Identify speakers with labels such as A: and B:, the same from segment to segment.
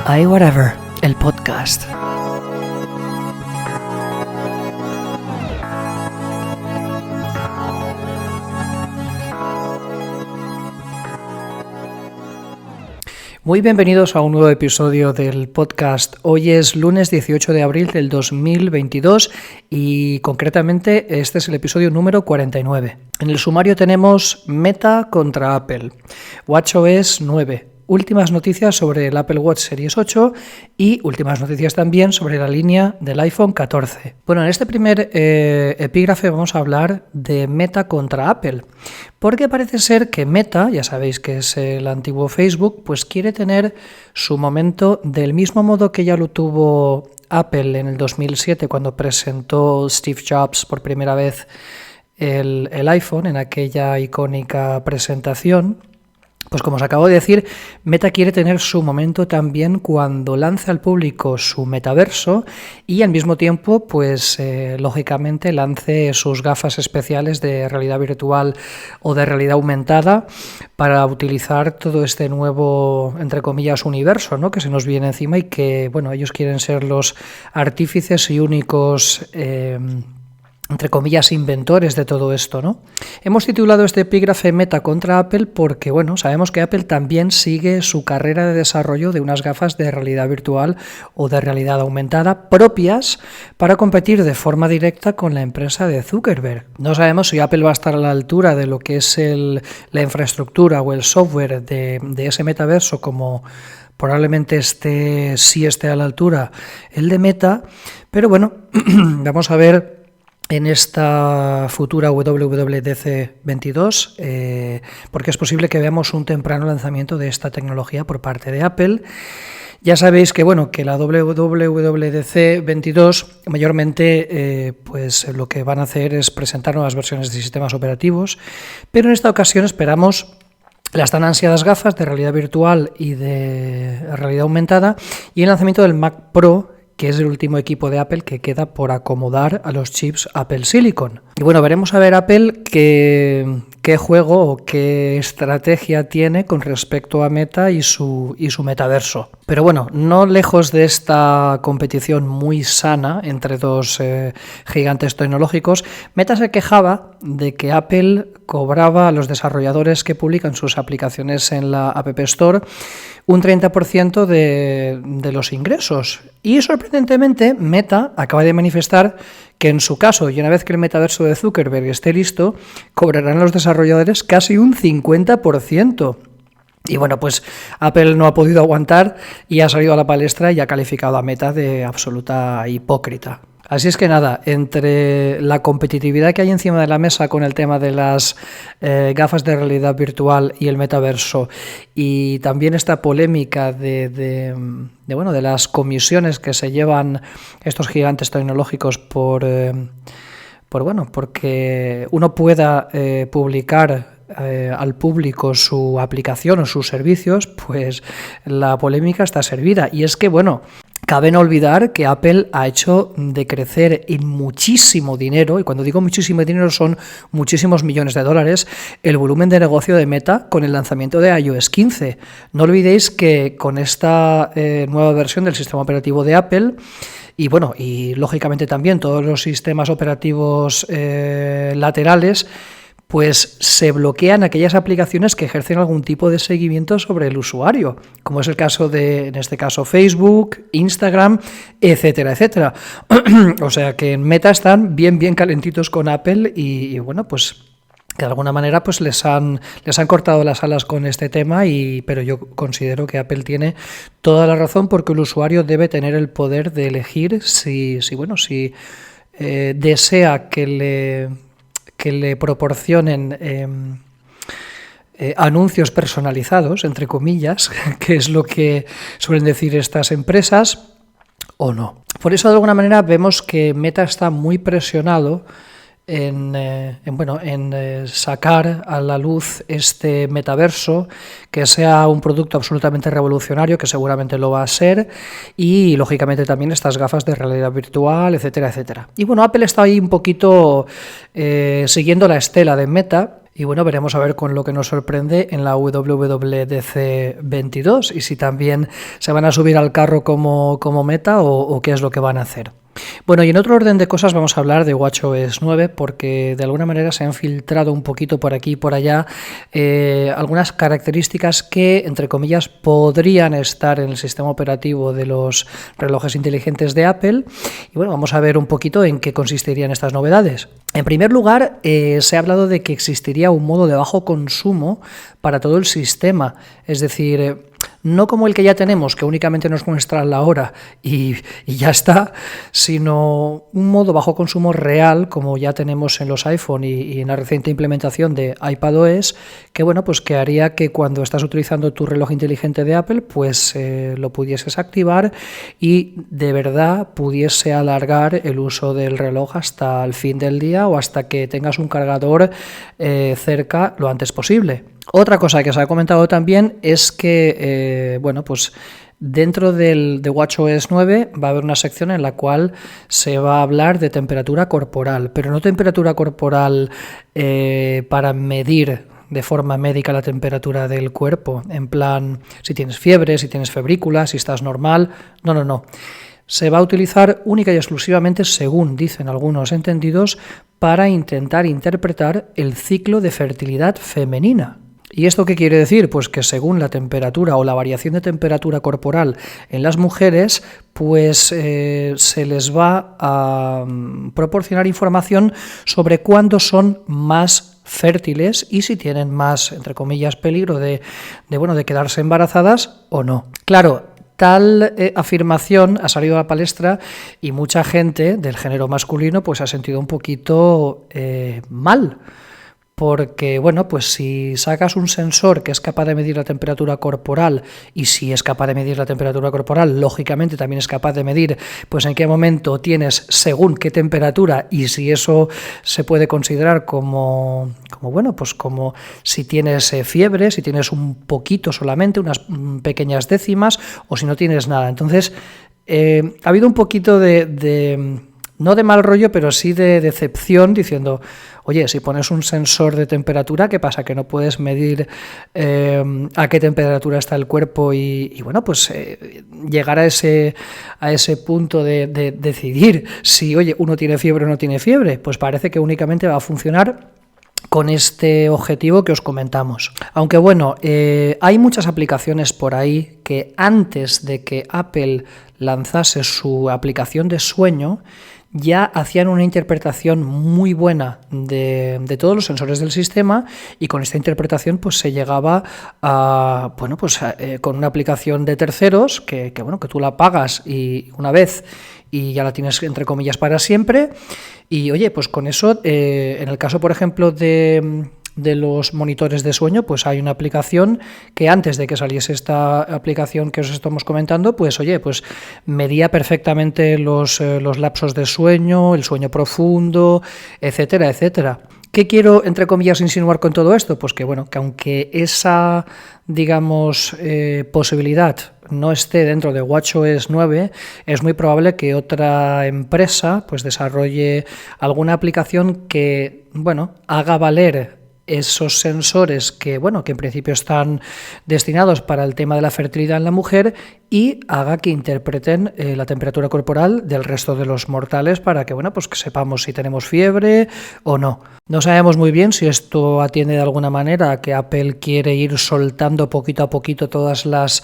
A: iWhatever, el podcast. Muy bienvenidos a un nuevo episodio del podcast. Hoy es lunes 18 de abril del 2022 y concretamente este es el episodio número 49. En el sumario tenemos Meta contra Apple, WatchOS 9, últimas noticias sobre el Apple Watch Series 8 y últimas noticias también sobre la línea del iPhone 14. Bueno, en este primer epígrafe vamos a hablar de Meta contra Apple, porque parece ser que Meta, ya sabéis que es el antiguo Facebook, pues quiere tener su momento del mismo modo que ya lo tuvo Apple en el 2007 cuando presentó Steve Jobs por primera vez el iPhone en aquella icónica presentación. Pues como os acabo de decir, Meta quiere tener su momento también cuando lance al público su metaverso y al mismo tiempo, pues lógicamente lance sus gafas especiales de realidad virtual o de realidad aumentada para utilizar todo este nuevo, entre comillas, universo, ¿no?, que se nos viene encima y que, bueno, ellos quieren ser los artífices y únicos entre comillas, inventores de todo esto, ¿no? Hemos titulado este epígrafe Meta contra Apple porque, bueno, sabemos que Apple también sigue su carrera de desarrollo de unas gafas de realidad virtual o de realidad aumentada propias para competir de forma directa con la empresa de Zuckerberg. No sabemos si Apple va a estar a la altura de lo que es la infraestructura o el software de ese metaverso, como probablemente sí esté a la altura el de Meta, pero bueno, vamos a ver en esta futura WWDC 22, porque es posible que veamos un temprano lanzamiento de esta tecnología por parte de Apple. Ya sabéis que, bueno, que la WWDC 22 mayormente pues lo que van a hacer es presentar nuevas versiones de sistemas operativos, pero en esta ocasión esperamos las tan ansiadas gafas de realidad virtual y de realidad aumentada y el lanzamiento del Mac Pro, que es el último equipo de Apple que queda por acomodar a los chips Apple Silicon. Y bueno, veremos a ver Apple qué juego o qué estrategia tiene con respecto a Meta y su metaverso. Pero bueno, no lejos de esta competición muy sana entre dos gigantes tecnológicos, Meta se quejaba de que Apple cobraba a los desarrolladores que publican sus aplicaciones en la App Store un 30% de los ingresos. Y sorprendentemente, Meta acaba de manifestar que en su caso, y una vez que el metaverso de Zuckerberg esté listo, cobrarán a los desarrolladores casi un 50%. Y bueno, pues Apple no ha podido aguantar y ha salido a la palestra y ha calificado a Meta de absoluta hipócrita. Así es que nada, entre la competitividad que hay encima de la mesa con el tema de las gafas de realidad virtual y el metaverso y también esta polémica de las comisiones que se llevan estos gigantes tecnológicos porque uno pueda publicar al público su aplicación o sus servicios, pues la polémica está servida. Y es que, bueno, cabe no olvidar que Apple ha hecho decrecer en muchísimo dinero, y cuando digo muchísimo dinero son muchísimos millones de dólares, el volumen de negocio de Meta con el lanzamiento de iOS 15. No olvidéis que con esta nueva versión del sistema operativo de Apple, y bueno, y lógicamente también todos los sistemas operativos laterales, pues se bloquean aquellas aplicaciones que ejercen algún tipo de seguimiento sobre el usuario, como es el caso de, en este caso, Facebook, Instagram, etcétera, etcétera. O sea que en Meta están bien calentitos con Apple y bueno, pues de alguna manera pues les han cortado las alas con este tema, pero yo considero que Apple tiene toda la razón porque el usuario debe tener el poder de elegir si desea que le proporcionen anuncios personalizados, entre comillas, que es lo que suelen decir estas empresas, o no. Por eso, de alguna manera, vemos que Meta está muy presionado en sacar a la luz este metaverso, que sea un producto absolutamente revolucionario, que seguramente lo va a ser, y lógicamente también estas gafas de realidad virtual, etcétera, etcétera. Y bueno, Apple está ahí un poquito siguiendo la estela de Meta, Y bueno, veremos a ver con lo que nos sorprende en la WWDC 22 y si también se van a subir al carro como Meta o qué es lo que van a hacer. Bueno, y en otro orden de cosas vamos a hablar de WatchOS 9 porque de alguna manera se han filtrado un poquito por aquí y por allá algunas características que, entre comillas, podrían estar en el sistema operativo de los relojes inteligentes de Apple. Y bueno, vamos a ver un poquito en qué consistirían estas novedades. En primer lugar, se ha hablado de que existiría un modo de bajo consumo para todo el sistema, es decir, no como el que ya tenemos, que únicamente nos muestra la hora y ya está, sino un modo bajo consumo real, como ya tenemos en los iPhone y en la reciente implementación de iPadOS, que bueno, pues que haría que cuando estás utilizando tu reloj inteligente de Apple, pues lo pudieses activar y de verdad pudiese alargar el uso del reloj hasta el fin del día o hasta que tengas un cargador cerca lo antes posible. Otra cosa que se ha comentado también es que, pues dentro de WatchOS 9 va a haber una sección en la cual se va a hablar de temperatura corporal, pero no temperatura corporal para medir de forma médica la temperatura del cuerpo, en plan si tienes fiebre, si tienes febrícula, si estás normal, no. Se va a utilizar única y exclusivamente, según dicen algunos entendidos, para intentar interpretar el ciclo de fertilidad femenina. ¿Y esto qué quiere decir? Pues que según la temperatura o la variación de temperatura corporal en las mujeres, pues se les va a proporcionar información sobre cuándo son más fértiles y si tienen más, entre comillas, peligro de quedarse embarazadas o no. Claro, tal afirmación ha salido a la palestra y mucha gente del género masculino pues ha sentido un poquito mal. Porque, pues si sacas un sensor que es capaz de medir la temperatura corporal y si es capaz de medir la temperatura corporal, lógicamente también es capaz de medir pues en qué momento tienes según qué temperatura y si eso se puede considerar como si tienes fiebre, si tienes un poquito solamente, unas pequeñas décimas o si no tienes nada. Entonces, ha habido un poquito de no de mal rollo, pero sí de decepción, diciendo, oye, si pones un sensor de temperatura, ¿qué pasa? Que no puedes medir a qué temperatura está el cuerpo y llegar a ese punto de decidir si, oye, uno tiene fiebre o no tiene fiebre. Pues parece que únicamente va a funcionar con este objetivo que os comentamos. Aunque hay muchas aplicaciones por ahí que antes de que Apple lanzase su aplicación de sueño, ya hacían una interpretación muy buena de todos los sensores del sistema y con esta interpretación pues se llegaba a con una aplicación de terceros que tú la pagas y una vez y ya la tienes entre comillas para siempre y oye, pues con eso en el caso por ejemplo de los monitores de sueño, pues hay una aplicación que antes de que saliese esta aplicación que os estamos comentando, pues medía perfectamente los lapsos de sueño, el sueño profundo, etcétera, etcétera. ¿Qué quiero, entre comillas, insinuar con todo esto? Pues que aunque esa, posibilidad no esté dentro de WatchOS 9, es muy probable que otra empresa pues desarrolle alguna aplicación que, haga valer esos sensores que en principio están destinados para el tema de la fertilidad en la mujer y haga que interpreten la temperatura corporal del resto de los mortales para que que sepamos si tenemos fiebre o no. No sabemos muy bien si esto atiende de alguna manera a que Apple quiere ir soltando poquito a poquito todas las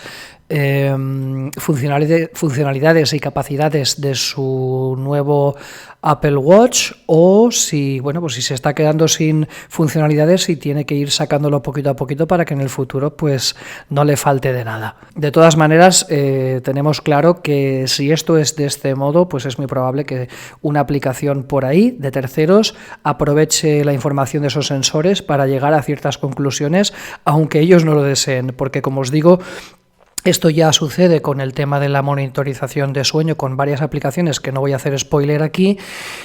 A: funcionalidades y capacidades de su nuevo Apple Watch o si si se está quedando sin funcionalidades y tiene que ir sacándolo poquito a poquito para que en el futuro pues no le falte de nada. De todas maneras tenemos claro que si esto es de este modo pues es muy probable que una aplicación por ahí de terceros aproveche la información de esos sensores para llegar a ciertas conclusiones aunque ellos no lo deseen, porque como os digo, esto ya sucede con el tema de la monitorización de sueño con varias aplicaciones que no voy a hacer spoiler aquí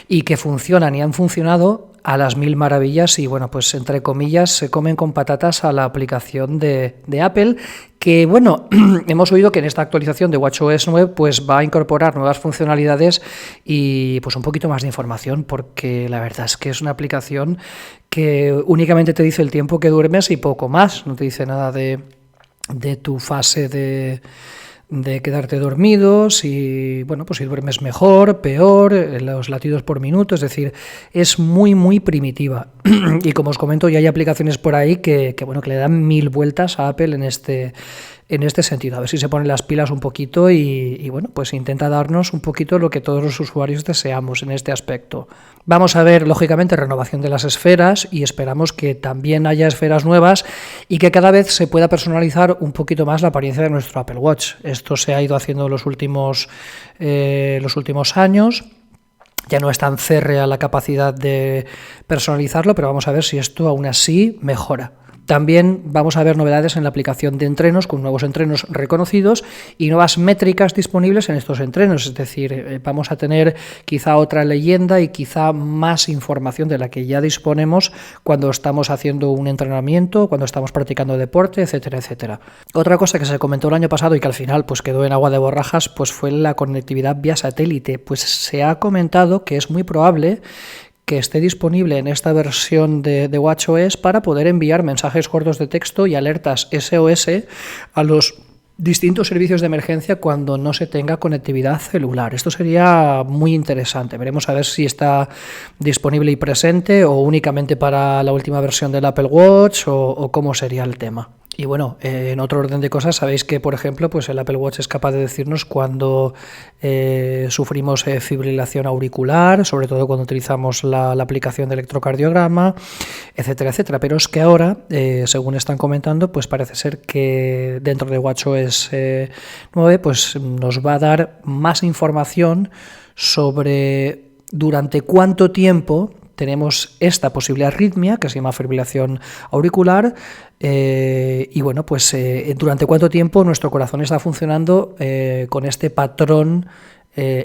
A: y que funcionan y han funcionado a las mil maravillas y entre comillas se comen con patatas a la aplicación de Apple que hemos oído que en esta actualización de WatchOS 9 pues va a incorporar nuevas funcionalidades y pues un poquito más de información porque la verdad es que es una aplicación que únicamente te dice el tiempo que duermes y poco más, no te dice nada de tu fase de quedarte dormido, si duermes mejor, peor, los latidos por minuto, es decir, es muy primitiva. Y como os comento, ya hay aplicaciones por ahí que le dan 1000 vueltas a Apple en este sentido. A ver si se ponen las pilas un poquito y intenta darnos un poquito lo que todos los usuarios deseamos en este aspecto. Vamos a ver, lógicamente, renovación de las esferas y esperamos que también haya esferas nuevas y que cada vez se pueda personalizar un poquito más la apariencia de nuestro Apple Watch. Esto se ha ido haciendo los últimos años. Ya no es tan férrea la capacidad de personalizarlo, pero vamos a ver si esto aún así mejora. También vamos a ver novedades en la aplicación de entrenos, con nuevos entrenos reconocidos y nuevas métricas disponibles en estos entrenos. Es decir, vamos a tener quizá otra leyenda y quizá más información de la que ya disponemos cuando estamos haciendo un entrenamiento, cuando estamos practicando deporte, etcétera, etcétera. Otra cosa que se comentó el año pasado y que al final quedó en agua de borrajas, fue la conectividad vía satélite. Pues se ha comentado que es muy probable que esté disponible en esta versión de WatchOS para poder enviar mensajes cortos de texto y alertas SOS a los distintos servicios de emergencia cuando no se tenga conectividad celular. Esto sería muy interesante. Veremos a ver si está disponible y presente o únicamente para la última versión del Apple Watch o cómo sería el tema. Y bueno, en otro orden de cosas, sabéis que, por ejemplo, el Apple Watch es capaz de decirnos cuando sufrimos fibrilación auricular, sobre todo cuando utilizamos la aplicación de electrocardiograma, etcétera, etcétera. Pero es que ahora, según están comentando, parece ser que dentro de WatchOS 9 nos va a dar más información sobre durante cuánto tiempo tenemos esta posible arritmia, que se llama fibrilación auricular, durante cuánto tiempo nuestro corazón está funcionando con este patrón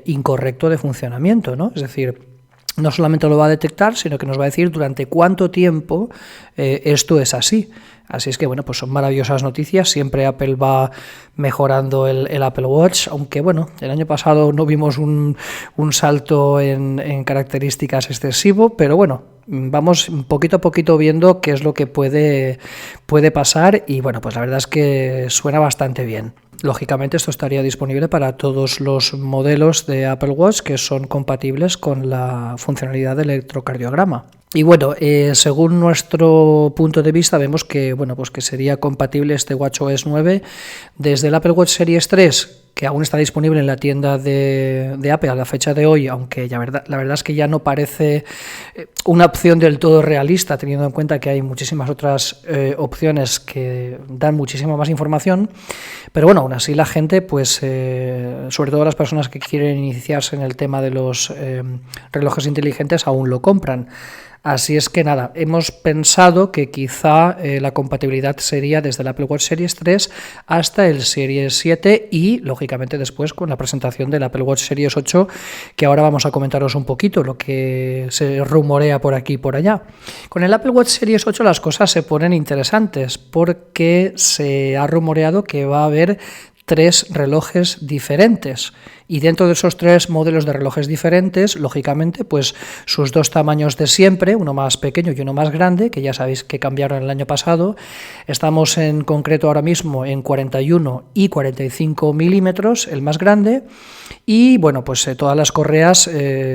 A: incorrecto de funcionamiento, ¿no? Es decir, no solamente lo va a detectar, sino que nos va a decir durante cuánto tiempo esto es así. Así es que, son maravillosas noticias. Siempre Apple va mejorando el Apple Watch, aunque, el año pasado no vimos un salto en características excesivo, pero vamos poquito a poquito viendo qué es lo que puede pasar y, la verdad es que suena bastante bien. Lógicamente esto estaría disponible para todos los modelos de Apple Watch que son compatibles con la funcionalidad del electrocardiograma. Y según nuestro punto de vista vemos que que sería compatible este WatchOS 9 desde el Apple Watch Series 3, que aún está disponible en la tienda de Apple a la fecha de hoy, aunque la verdad es que ya no parece una opción del todo realista, teniendo en cuenta que hay muchísimas otras opciones que dan muchísima más información. Pero aún así la gente, sobre todo las personas que quieren iniciarse en el tema de los relojes inteligentes, aún lo compran. Así es que nada, hemos pensado que quizá la compatibilidad sería desde el Apple Watch Series 3 hasta el Series 7 y, lógicamente, después con la presentación del Apple Watch Series 8, que ahora vamos a comentaros un poquito lo que se rumorea por aquí y por allá. Con el Apple Watch Series 8 las cosas se ponen interesantes porque se ha rumoreado que va a haber 3 relojes diferentes y dentro de esos 3 modelos de relojes diferentes, lógicamente, sus 2 tamaños de siempre, uno más pequeño y uno más grande, que ya sabéis que cambiaron el año pasado. Estamos en concreto ahora mismo en 41 y 45 milímetros, el más grande, y todas las correas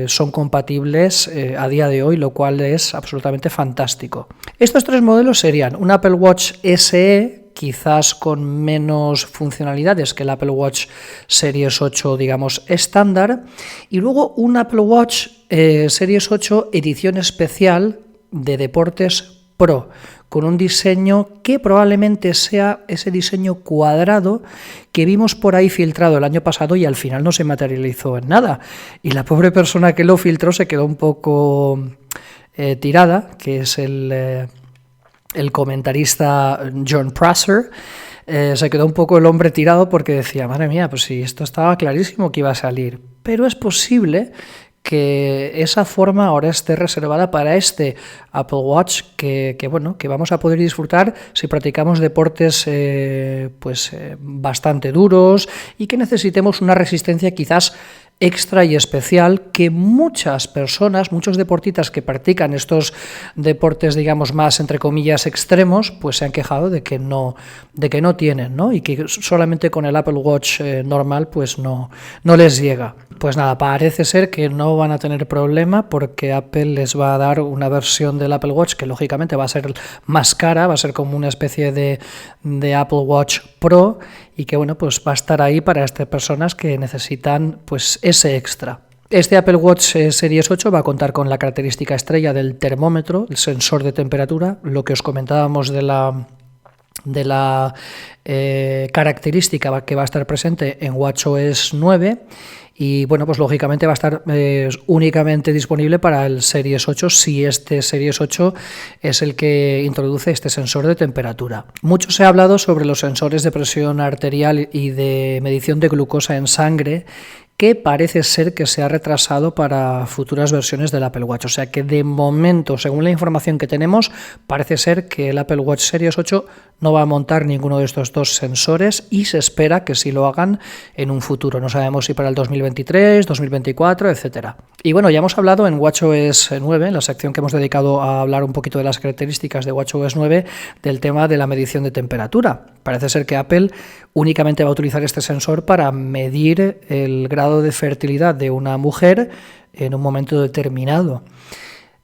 A: son compatibles a día de hoy, lo cual es absolutamente fantástico. Estos 3 modelos serían un Apple Watch SE, quizás con menos funcionalidades que el Apple Watch Series 8, digamos, estándar, y luego un Apple Watch Series 8 edición especial de deportes Pro, con un diseño que probablemente sea ese diseño cuadrado que vimos por ahí filtrado el año pasado y al final no se materializó en nada. Y la pobre persona que lo filtró se quedó un poco tirada, que es el comentarista John Prosser. Se quedó un poco el hombre tirado porque decía, madre mía, si esto estaba clarísimo que iba a salir. Pero es posible que esa forma ahora esté reservada para este Apple Watch que vamos a poder disfrutar si practicamos deportes bastante duros y que necesitemos una resistencia quizás extra y especial que muchas personas, muchos deportistas que practican estos deportes, digamos, más entre comillas extremos, pues se han quejado de que no tienen, ¿no? Y que solamente con el Apple Watch normal pues no les llega. Pues nada, parece ser que no van a tener problema porque Apple les va a dar una versión del Apple Watch que lógicamente va a ser más cara, va a ser como una especie de Apple Watch Pro y que bueno, pues va a estar ahí para estas personas que necesitan pues ese extra. Este Apple Watch Series 8 va a contar con la característica estrella del termómetro, el sensor de temperatura, lo que os comentábamos de la característica que va a estar presente en WatchOS 9. Y bueno, pues lógicamente va a estar únicamente disponible para el Series 8 si este Series 8 es el que introduce este sensor de temperatura. Mucho se ha hablado sobre los sensores de presión arterial y de medición de glucosa en sangre, que parece ser que se ha retrasado para futuras versiones del Apple Watch. O sea que de momento, según la información que tenemos, parece ser que el Apple Watch Series 8 no va a montar ninguno de estos dos sensores y se espera que sí lo hagan en un futuro. No sabemos si para el 2023, 2024, etcétera. Y bueno, ya hemos hablado en WatchOS 9, en la sección que hemos dedicado a hablar un poquito de las características de WatchOS 9, del tema de la medición de temperatura. Parece ser que Apple únicamente va a utilizar este sensor para medir el grado de fertilidad de una mujer en un momento determinado.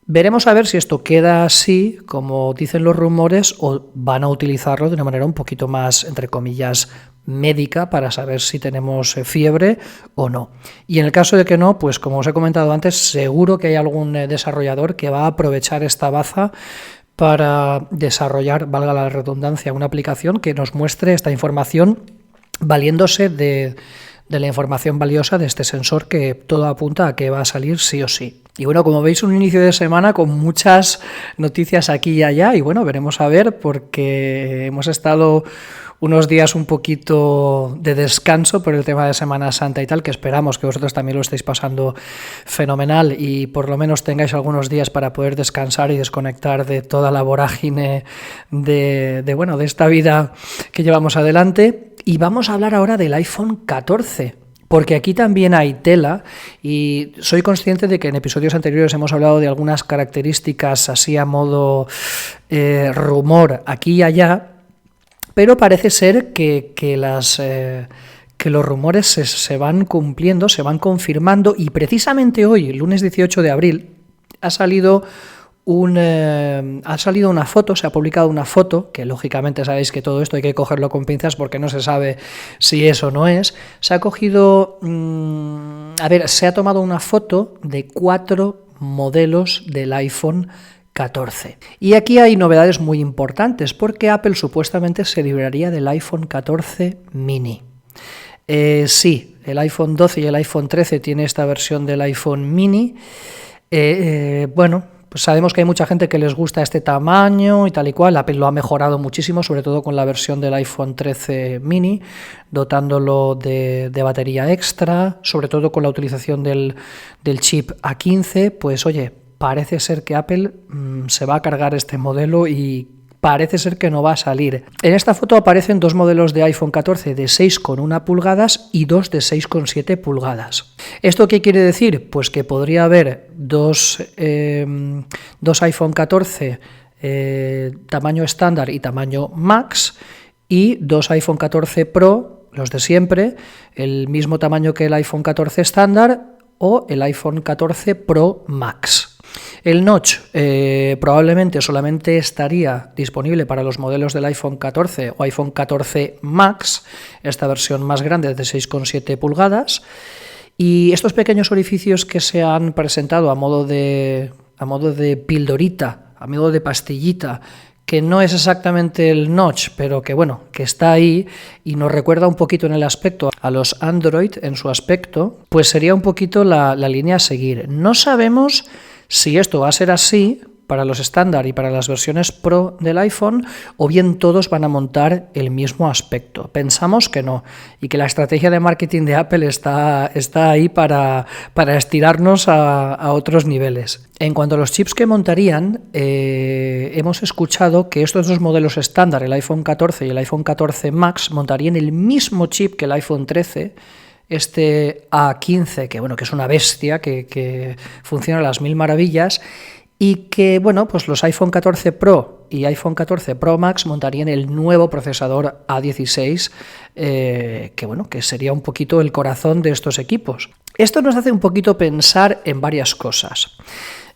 A: Veremos a ver si esto queda así, como dicen los rumores, o van a utilizarlo de una manera un poquito más, entre comillas, médica para saber si tenemos fiebre o no. Y en el caso de que no, pues como os he comentado antes, seguro que hay algún desarrollador que va a aprovechar esta baza para desarrollar, valga la redundancia, una aplicación que nos muestre esta información valiéndose de la información valiosa de este sensor, que todo apunta a que va a salir sí o sí. Y bueno, como veis, un inicio de semana con muchas noticias aquí y allá, y bueno, veremos a ver, porque hemos estado unos días un poquito de descanso por el tema de Semana Santa y tal, que esperamos que vosotros también lo estéis pasando fenomenal y por lo menos tengáis algunos días para poder descansar y desconectar de toda la vorágine de esta vida que llevamos adelante. Y vamos a hablar ahora del iPhone 14. Porque aquí también hay tela y soy consciente de que en episodios anteriores hemos hablado de algunas características así a modo rumor aquí y allá, pero parece ser que los rumores se van cumpliendo, se van confirmando, y precisamente hoy, el lunes 18 de abril, ha salido una foto, se ha publicado una foto, que lógicamente sabéis que todo esto hay que cogerlo con pinzas porque no se sabe si es o no es. Se ha cogido, se ha tomado una foto de 4 modelos del iPhone 14. Y aquí hay novedades muy importantes, porque Apple supuestamente se libraría del iPhone 14 mini. Sí, el iPhone 12 y el iPhone 13 tiene esta versión del iPhone mini. Pues sabemos que hay mucha gente que les gusta este tamaño y tal y cual. Apple lo ha mejorado muchísimo, sobre todo con la versión del iPhone 13 mini, dotándolo de batería extra, sobre todo con la utilización del chip A15. Pues oye, parece ser que Apple se va a cargar este modelo y parece ser que no va a salir. En esta foto aparecen 2 modelos de iPhone 14 de 6,1 pulgadas y 2 de 6,7 pulgadas. ¿Esto qué quiere decir? Pues que podría haber dos iPhone 14 tamaño estándar y tamaño Max, y 2 iPhone 14 Pro, los de siempre, el mismo tamaño que el iPhone 14 estándar o el iPhone 14 Pro Max. El notch probablemente solamente estaría disponible para los modelos del iPhone 14 o iPhone 14 Max, esta versión más grande de 6,7 pulgadas, y estos pequeños orificios que se han presentado a modo de pildorita, a modo de pastillita, que no es exactamente el notch, pero que bueno, que está ahí y nos recuerda un poquito en el aspecto a los Android en su aspecto, pues sería un poquito la línea a seguir. No sabemos si esto va a ser así para los estándar y para las versiones Pro del iPhone, o bien todos van a montar el mismo aspecto. Pensamos que no, y que la estrategia de marketing de Apple está ahí para estirarnos a otros niveles. En cuanto a los chips que montarían, hemos escuchado que estos dos modelos estándar, el iPhone 14 y el iPhone 14 Max, montarían el mismo chip que el iPhone 13, este A15, que bueno, que es una bestia, que funciona a las mil maravillas, y que bueno, pues los iPhone 14 Pro y iPhone 14 Pro Max montarían el nuevo procesador A16, que bueno, que sería un poquito el corazón de estos equipos. Esto nos hace un poquito pensar en varias cosas.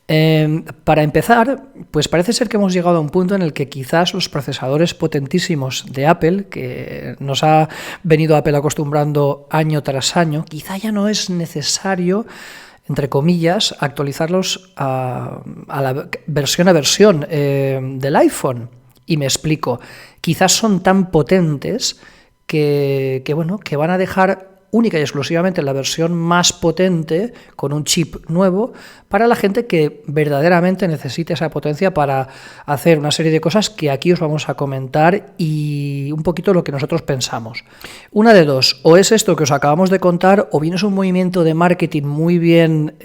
A: Para empezar, pues parece ser que hemos llegado a un punto en el que quizás los procesadores potentísimos de Apple, que nos ha venido Apple acostumbrando año tras año, quizá ya no es necesario, entre comillas, actualizarlos a la versión del iPhone. Y me explico, quizás son tan potentes que van a dejar única y exclusivamente la versión más potente con un chip nuevo para la gente que verdaderamente necesite esa potencia para hacer una serie de cosas que aquí os vamos a comentar y un poquito lo que nosotros pensamos. Una de dos, o es esto que os acabamos de contar, o bien es un movimiento de marketing muy bien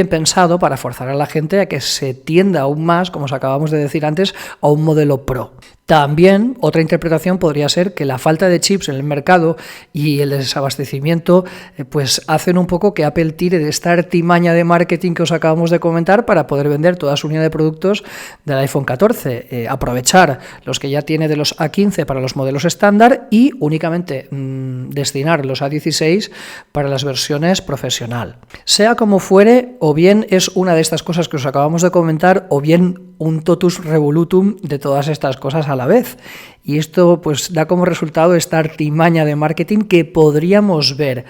A: pensado para forzar a la gente a que se tienda aún más, como os acabamos de decir antes, a un modelo Pro. También otra interpretación podría ser que la falta de chips en el mercado y el desabastecimiento pues hacen un poco que Apple tire de esta artimaña de marketing que os acabamos de comentar para poder vender toda su unidad de productos del iPhone 14, aprovechar los que ya tiene de los A15 para los modelos estándar y únicamente destinar los A16 para las versiones profesional. Sea como fuere, o bien es una de estas cosas que os acabamos de comentar, o bien un totus revolutum de todas estas cosas a la vez. Y esto pues da como resultado esta artimaña de marketing que podríamos ver.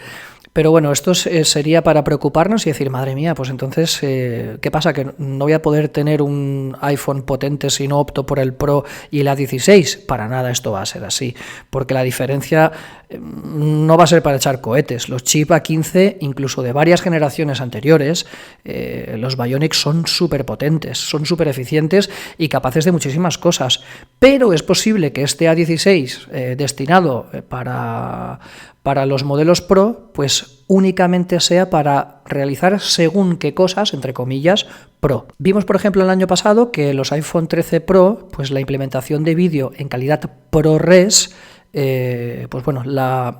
A: Pero bueno, esto sería para preocuparnos y decir, madre mía, pues entonces, ¿qué pasa? ¿Que no voy a poder tener un iPhone potente si no opto por el Pro y el A16? Para nada esto va a ser así, porque la diferencia no va a ser para echar cohetes. Los chips A15, incluso de varias generaciones anteriores, los Bionic son súper potentes, son súper eficientes y capaces de muchísimas cosas. Pero es posible que este A16 destinado para los modelos Pro, pues únicamente sea para realizar según qué cosas, entre comillas, Pro. Vimos, por ejemplo, el año pasado que los iPhone 13 Pro, pues la implementación de vídeo en calidad ProRes, pues bueno, la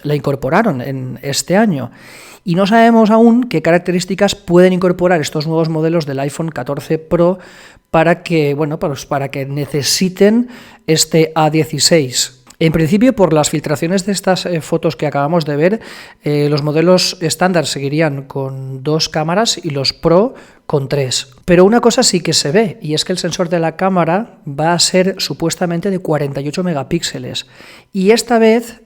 A: incorporaron en este año. Y no sabemos aún qué características pueden incorporar estos nuevos modelos del iPhone 14 Pro para que necesiten este A16. En principio, por las filtraciones de estas fotos que acabamos de ver, los modelos estándar seguirían con 2 cámaras y los Pro con 3. Pero una cosa sí que se ve, y es que el sensor de la cámara va a ser supuestamente de 48 megapíxeles. Y esta vez,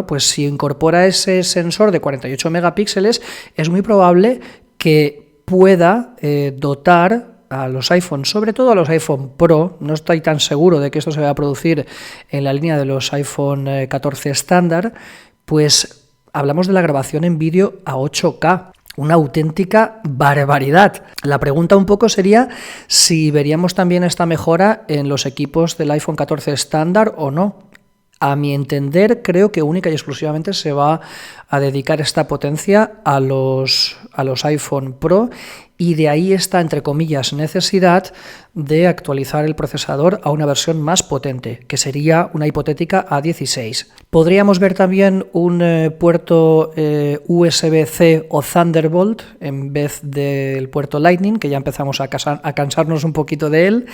A: pues si incorpora ese sensor de 48 megapíxeles, es muy probable que pueda dotar a los iPhone, sobre todo a los iPhone Pro. No estoy tan seguro de que esto se vaya a producir en la línea de los iPhone 14 estándar, pues hablamos de la grabación en vídeo a 8K. Una auténtica barbaridad. La pregunta un poco sería si veríamos también esta mejora en los equipos del iPhone 14 estándar o no. A mi entender, creo que única y exclusivamente se va a dedicar esta potencia a los iPhone Pro, y de ahí esta, entre comillas, necesidad de actualizar el procesador a una versión más potente, que sería una hipotética A16. Podríamos ver también un puerto USB-C o Thunderbolt en vez del puerto Lightning, que ya empezamos a cansarnos un poquito de él,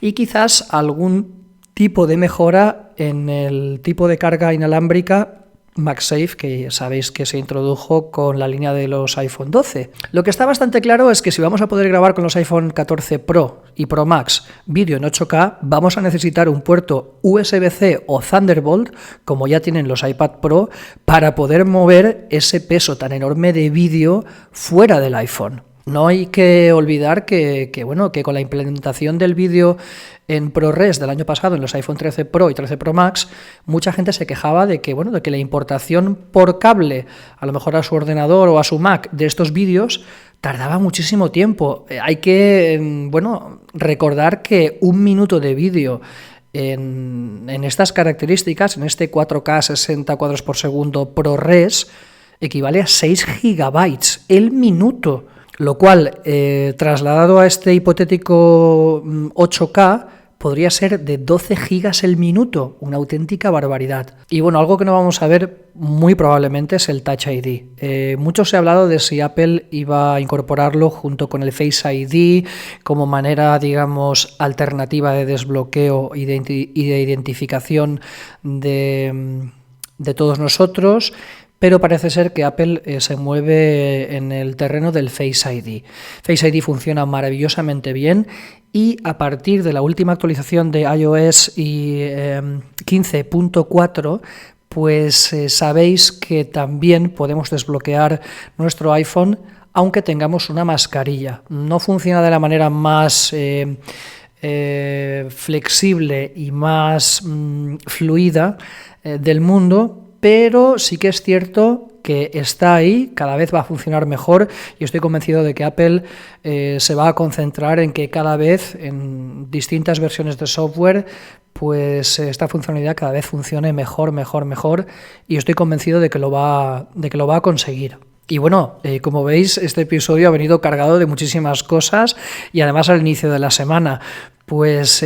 A: y quizás algún tipo de mejora en el tipo de carga inalámbrica MagSafe, que sabéis que se introdujo con la línea de los iPhone 12. Lo que está bastante claro es que si vamos a poder grabar con los iPhone 14 Pro y Pro Max vídeo en 8K, vamos a necesitar un puerto USB-C o Thunderbolt, como ya tienen los iPad Pro, para poder mover ese peso tan enorme de vídeo fuera del iPhone. No hay que olvidar que con la implementación del vídeo en ProRes del año pasado en los iPhone 13 Pro y 13 Pro Max, mucha gente se quejaba de que la importación por cable, a lo mejor a su ordenador o a su Mac, de estos vídeos tardaba muchísimo tiempo. Hay que recordar que un minuto de vídeo en estas características, en este 4K 60 cuadros por segundo ProRes, equivale a 6 gigabytes el minuto. Lo cual, trasladado a este hipotético 8K, podría ser de 12 gigas el minuto, una auténtica barbaridad. Y bueno, algo que no vamos a ver muy probablemente es el Touch ID. Mucho se ha hablado de si Apple iba a incorporarlo junto con el Face ID como manera, digamos, alternativa de desbloqueo y de identificación de todos nosotros, pero parece ser que Apple se mueve en el terreno del Face ID. Face ID funciona maravillosamente bien y a partir de la última actualización de iOS 15.4, pues sabéis que también podemos desbloquear nuestro iPhone aunque tengamos una mascarilla. No funciona de la manera más flexible y más fluida del mundo, pero sí que es cierto que está ahí, cada vez va a funcionar mejor y estoy convencido de que Apple se va a concentrar en que cada vez en distintas versiones de software pues esta funcionalidad cada vez funcione mejor y estoy convencido de que lo va a conseguir. Y bueno, como veis, este episodio ha venido cargado de muchísimas cosas y además al inicio de la semana. Pues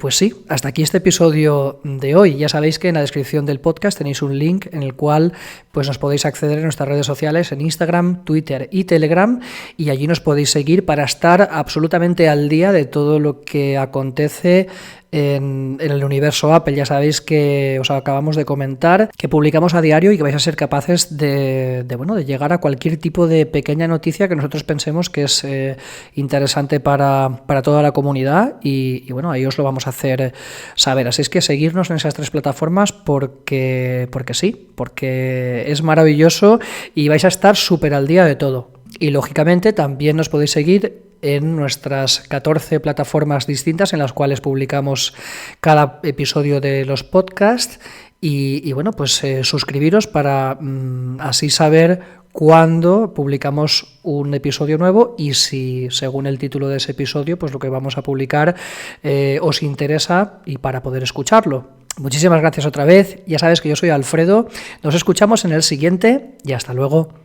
A: sí, hasta aquí este episodio de hoy. Ya sabéis que en la descripción del podcast tenéis un link en el cual pues nos podéis acceder en nuestras redes sociales, en Instagram, Twitter y Telegram, y allí nos podéis seguir para estar absolutamente al día de todo lo que acontece en el universo Apple. Ya sabéis que os acabamos de comentar que publicamos a diario y que vais a ser capaces de llegar a cualquier tipo de pequeña noticia que nosotros pensemos que es interesante para toda la comunidad y bueno, ahí os lo vamos a hacer saber. Así es que seguirnos en esas 3 plataformas porque sí, porque es maravilloso y vais a estar súper al día de todo. Y lógicamente también nos podéis seguir en nuestras 14 plataformas distintas en las cuales publicamos cada episodio de los podcasts y bueno, pues suscribiros para así saber cuándo publicamos un episodio nuevo y si, según el título de ese episodio, pues lo que vamos a publicar os interesa y para poder escucharlo. Muchísimas gracias otra vez, ya sabes que yo soy Alfredo, nos escuchamos en el siguiente y hasta luego.